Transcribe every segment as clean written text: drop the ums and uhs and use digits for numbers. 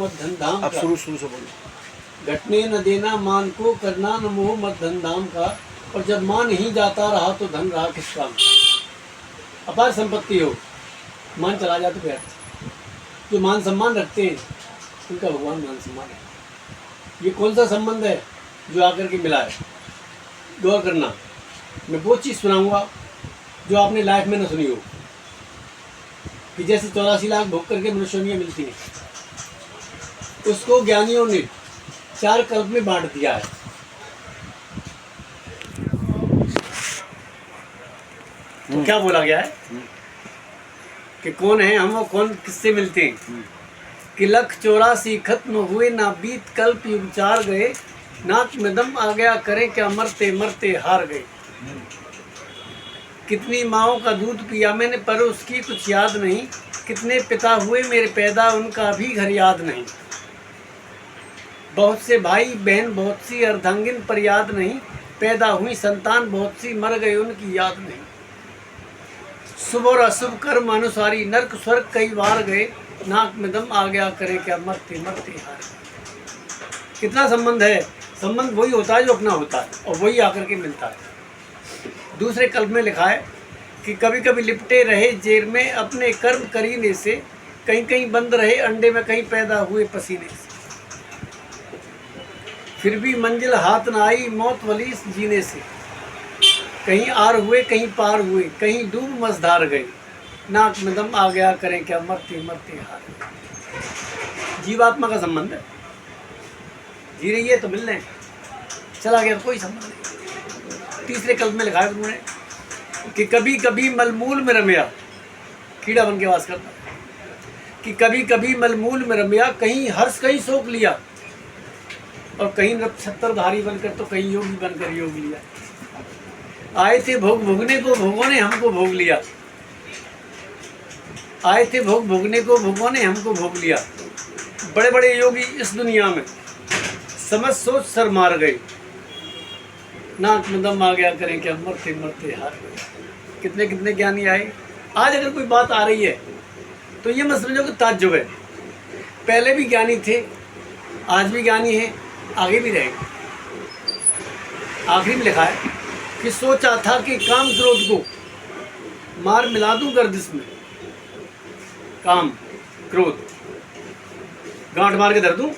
मत धन धाम आप का। शुरू से बोलो। घटने न देना मान को, करना न मोह मत धन धाम का। और जब मान ही जाता रहा तो धन रहा किस काम का। अपार संपत्ति हो, मान चला जाए तो व्यर्थ। जो मान सम्मान रखते हैं उनका भगवान मान सम्मान है। ये कौन सा संबंध है जो आकर के मिला है? गौर करना, मैं वो चीज़ सुनाऊंगा जो आपने लाइफ में न सुनी हो, कि जैसे 84 लाख भोग करके मनुष्योनियाँ मिलती हैं, उसको ज्ञानियों ने 4 कल्प में बांट दिया है। तो क्या बोला गया है कि कौन है हम और कौन किससे मिलते हैं? कि लख 84 खत्म हुए ना बीत कल्प युग 4 गए, नाक में दम आ गया करें क्या मरते मरते हार गए। कितनी माँओं का दूध पिया मैंने पर उसकी कुछ याद नहीं, कितने पिता हुए मेरे पैदा उनका भी घर याद नहीं। बहुत से भाई बहन बहुत सी अर्धांगिन पर याद नहीं, पैदा हुई संतान बहुत सी मर गई उनकी याद नहीं। शुभ और अशुभ कर्म अनुसारी नरक स्वर्ग कई बार गए, नाक में दम आ गया करे क्या मरते मरते हार गए। कितना संबंध है? संबंध वही होता है जो अपना होता है और वही आकर के मिलता है। दूसरे कल्प में लिखा है कि कभी कभी लिपटे रहे जेल में अपने कर्म करीने से, कहीं कहीं बंद रहे अंडे में कहीं पैदा हुए पसीने से। फिर भी मंजिल हाथ न आई मौत वली जीने से, कहीं आर हुए कहीं पार हुए कहीं डूब मझधार गए, नाक में दम आ गया करें क्या मरते मरते हार गए। जीवात्मा का संबंध है, जी रही है तो मिल रहे हैं, चला गया कोई संबंध नहीं। तीसरे कल्प में लिखा है उन्होंने कि कभी कभी मलमूल में रमया, कीड़ा बन के वास करता, कि कभी कभी मलमूल में रमया, कहीं हर्ष कहीं शोक लिया, और कहीं नक्षत्रधारी बनकर तो कहीं योगी बनकर योग लिया। आए थे भोग भोगने को भोगों ने हमको भोग लिया, आए थे भोग भोगने को भोगों ने हमको भोग लिया। बड़े बड़े योगी इस दुनिया में समझ सोच सर मार गए, नाक में दम आ गया करें क्या मरते मरते हार गए। कितने कितने ज्ञानी आए। आज अगर कोई बात आ रही है तो ये मत समझो कि ताज्जुब है, पहले भी ज्ञानी थे, आज भी ज्ञानी है, आगे भी रहेंगे। आखिरी में लिखा है कि सोचा था कि काम क्रोध को मार मिला दूं गर्दिश में, काम क्रोध गांठ मार के धर दूं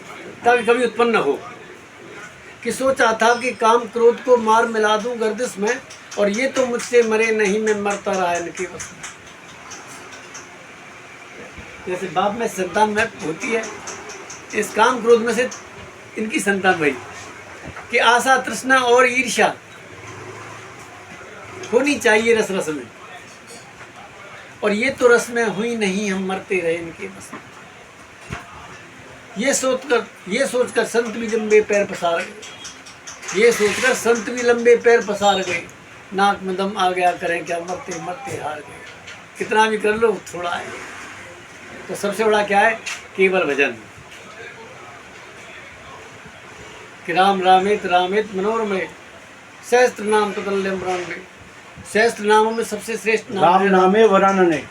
ताकि कभी उत्पन्न न हो। कि सोचा था कि काम क्रोध को मार मिला दूं गर्दिश में, और ये तो मुझसे मरे नहीं मैं मरता रहा इनके बस में। जैसे बाप में संतान में होती है, इस काम क्रोध में से इनकी संतान वही कि आशा तृष्णा और ईर्ष्या होनी चाहिए रस रस में, और ये तो रस में हुई नहीं हम मरते रहे इनके बस में। ये सोचकर संत भी लंबे पैर पसार गए, ये सोचकर संत भी लंबे पैर पसार गए, नाक में दम आ गया करें क्या मरते मरते हार गए। कितना भी कर लो थोड़ा है। तो सबसे बड़ा क्या है? केवल भजन, कि राम रामेत रामेत मनोरमे सहस्त्र नाम तो कल्यम ब्राह्मणे। सहस्त्र नामों में सबसे श्रेष्ठ नाम राम नामे वरानने, कि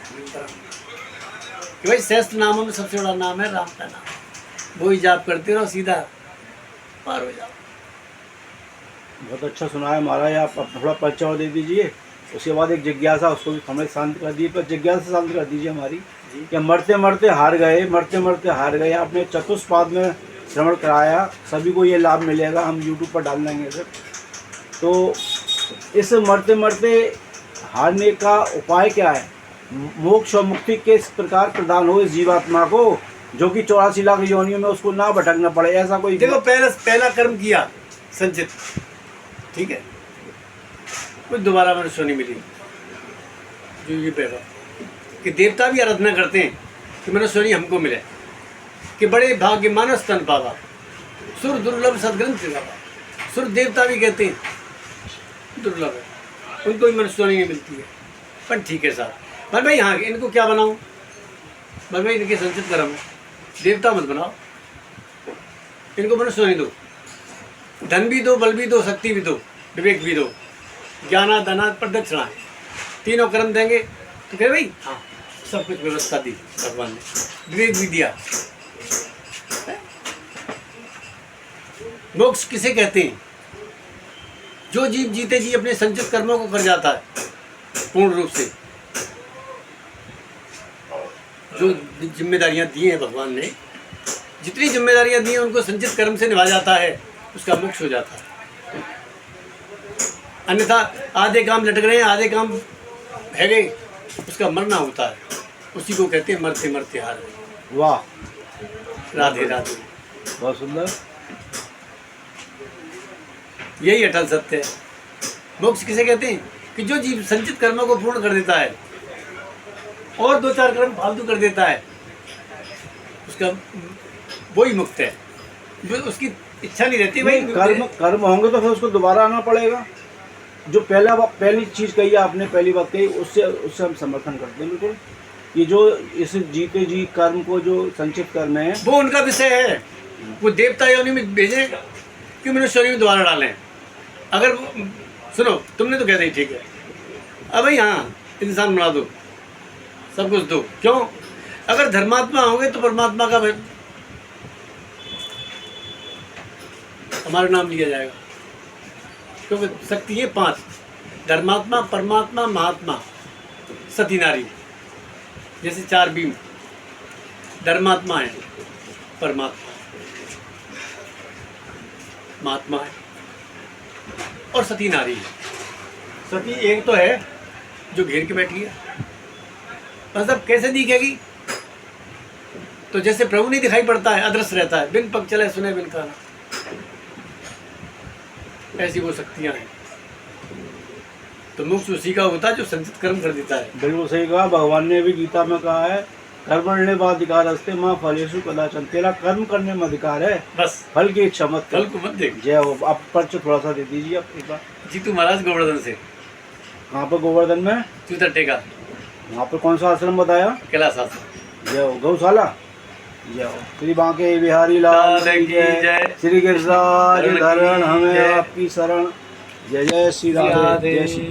भाई सहस्त्र नामों में सबसे बड़ा नाम है राम का नाम। वो ही जाप करते रहो, सीधा पार हो जाओ। बहुत अच्छा सुना है महाराज। आप थोड़ा परिचय और दे दीजिए, उसके बाद एक जिज्ञासा, उसको भी हमें शांत कर दीजिए, पर जिज्ञासा शांत कर दीजिए हमारी कि मरते मरते हार गए, मरते मरते हार गए। आपने चतुष्पाद में श्रवण कराया, सभी को ये लाभ मिलेगा, हम यूट्यूब पर डाल देंगे सर। तो इस मरते मरते हारने का उपाय क्या है? मोक्ष और मुक्ति किस प्रकार प्रदान हो इस जीवात्मा को, जो कि 84 लाख योनियों में उसको ना भटकना पड़े, ऐसा कोई। देखो पहला कर्म किया संचित, ठीक है, कुछ दोबारा मनुष्य नहीं मिली। जो ये पहला कि देवता भी आराधना करते हैं कि मनुष्य हमको मिले, कि बड़े भाग्य मानव स्तन पावा, सुर दुर्लभ सदग्रंथ पावा। सुर देवता भी कहते हैं दुर्लभ है, उनको भी मनुष्य नहीं मिलती है। पर ठीक है साहब, पर भाई हाँ इनको क्या बनाऊं? भाई इनके संचित कर्म है, देवता मत बनाओ, इनको मनुष्य नहीं दो, धन भी दो, बल भी दो, शक्ति भी दो, विवेक भी दो, ज्ञाना दाना प्रदक्षिणा, तीनों कर्म देंगे। तो कह भाई हाँ सब कुछ व्यवस्था दी भगवान ने, विवेक भी दिया, मोक्ष किसे कहते हैं? जो जीव जीते जी अपने संचित कर्मों को कर जाता है पूर्ण रूप से, जो जिम्मेदारियां दी हैं भगवान ने, जितनी जिम्मेदारियां दी हैं उनको संचित कर्म से निभा जाता है, उसका मोक्ष हो जाता है। अन्यथा आधे काम लटक रहे हैं, आधे काम है गए, उसका मरना होता है। उसी को कहते हैं मरते मरते हार गए। वाह, राधे राधे। बहुत सुंदर। यही अटल सत्य है। मोक्ष किसे कहते हैं? कि जो जीव संचित कर्मों को पूर्ण कर देता है और 2-4 कर्म फालतू कर देता है, उसका वही मुक्त है। उसकी इच्छा नहीं रहती भाई कर्म होंगे तो फिर उसको दोबारा आना पड़ेगा। जो पहली चीज़ कही है आपने, पहली बात कही, उससे हम समर्थन करते हैं बिल्कुल। ये जो इस जीते जी कर्म को जो संचित कर्म है वो उनका विषय है। वो देवता योनि में भेजे कि मनुष्य योनि में दोबारा डालें। अगर सुनो, तुमने तो कहते ही ठीक है, अब भाई हाँ इंसान बना दो, सब कुछ दो। क्यों? अगर धर्मात्मा होंगे तो परमात्मा का हमारा नाम लिया जाएगा। क्योंकि शक्ति है 5: धर्मात्मा, परमात्मा, महात्मा, सती नारी। जैसे 4 बीम, धर्मात्मा है, परमात्मा है, महात्मा है और सती नारी है। सती एक तो है जो घेर के बैठी है, मतलब कैसे दिखेगी? तो जैसे प्रभु नहीं दिखाई पड़ता है, अदृश्य रहता है, बिन पग चले सुने बिन काना, ऐसी वो शक्तियां हैं। तो मोक्ष उसी का होता है जो संचित कर्म कर देता है। बिल्कुल सही कहा। भगवान ने भी गीता में कहा है, कर्मण्य अधिकार अस्ते माँ फलेषु कदाचन। तेरा कर्म करने में अधिकार है, बस फल की इच्छा मत कर। फल को मत देख। जय हो। आप पर्च थोड़ा सा दे दीजिए आप एक बार। जीतू महाराज गोवर्धन से। कहाँ पर? गोवर्धन में। चूतट्टे का। वहाँ पर कौन सा आश्रम बताया? कैलाश आश्रम। जय हो। गौशाला। जय हो। श्री बांके बिहारी लाल की जय। श्री गिरिराज धरण हमें आपकी शरण। जय जय श्री राधे। जय श्री